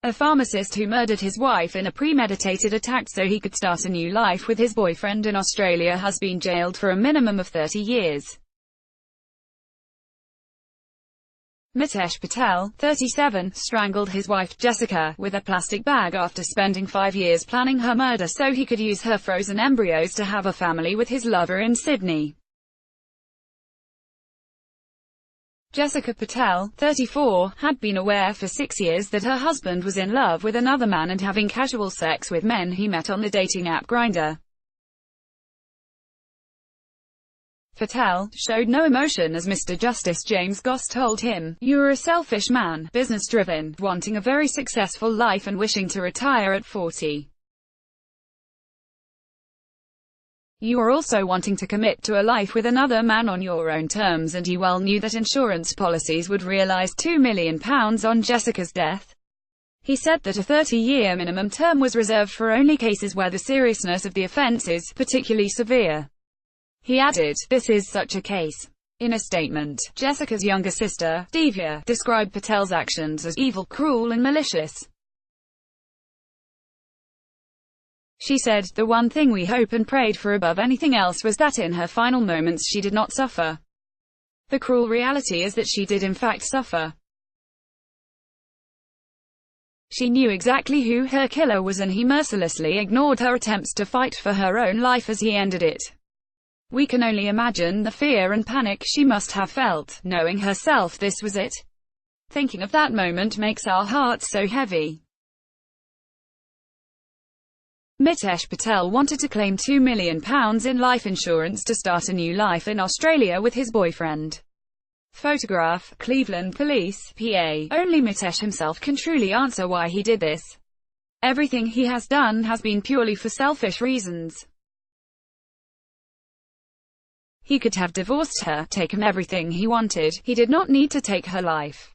a pharmacist who murdered his wife in a premeditated attack so he could start a new life with his boyfriend in Australia, has been jailed for a minimum of 30 years. Mitesh Patel, 37, strangled his wife, Jessica, with a plastic bag after spending 5 years planning her murder so he could use her frozen embryos to have a family with his lover in Sydney. Jessica Patel, 34, had been aware for 6 years that her husband was in love with another man and having casual sex with men he met on the dating app Grindr. Patel showed no emotion as Mr. Justice James Goss told him, "You're a selfish man, business-driven, wanting a very successful life and wishing to retire at 40. You are also wanting to commit to a life with another man on your own terms, and you well knew that insurance policies would realise £2 million on Jessica's death." He said that a 30-year minimum term was reserved for only cases where the seriousness of the offence is particularly severe. He added, "This is such a case." In a statement, Jessica's younger sister, Divya, described Patel's actions as evil, cruel and malicious. She said, "The one thing we hope and prayed for above anything else was that in her final moments she did not suffer. The cruel reality is that she did in fact suffer. She knew exactly who her killer was and he mercilessly ignored her attempts to fight for her own life as he ended it. We can only imagine the fear and panic she must have felt, knowing herself this was it. Thinking of that moment makes our hearts so heavy." Mitesh Patel wanted to claim £2 million in life insurance to start a new life in Australia with his boyfriend. Photograph, Cleveland Police, PA. Only Mitesh himself can truly answer why he did this. Everything he has done has been purely for selfish reasons. He could have divorced her, taken everything he wanted. He did not need to take her life.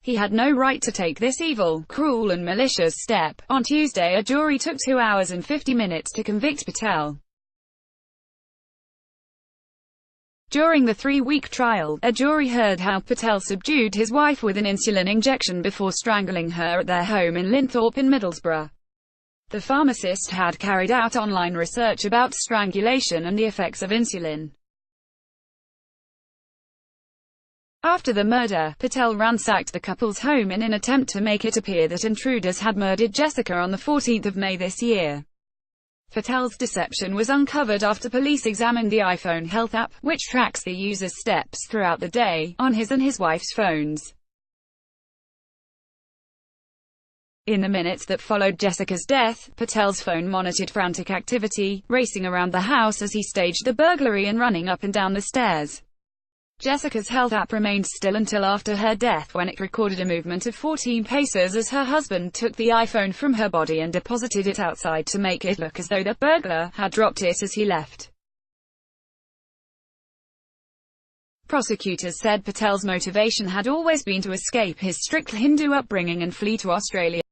He had no right to take this evil, cruel and malicious step. On Tuesday, a jury took 2 hours and 50 minutes to convict Patel. During the 3-week trial, a jury heard how Patel subdued his wife with an insulin injection before strangling her at their home in Linthorpe in Middlesbrough. The Pharmacist had carried out online research about strangulation and the effects of insulin. After the murder, Patel ransacked the couple's home in an attempt to make it appear that intruders had murdered Jessica on the 14th of May this year. Patel's deception was uncovered after police examined the iPhone Health app, which tracks the user's steps throughout the day, on his and his wife's phones. In the minutes that followed Jessica's death, Patel's phone monitored frantic activity, racing around the house as he staged the burglary and running up and down the stairs. Jessica's Health app remained still until after her death, when it recorded a movement of 14 paces as her husband took the iPhone from her body and deposited it outside to make it look as though the burglar had dropped it as he left. Prosecutors said Patel's motivation had always been to escape his strict Hindu upbringing and flee to Australia.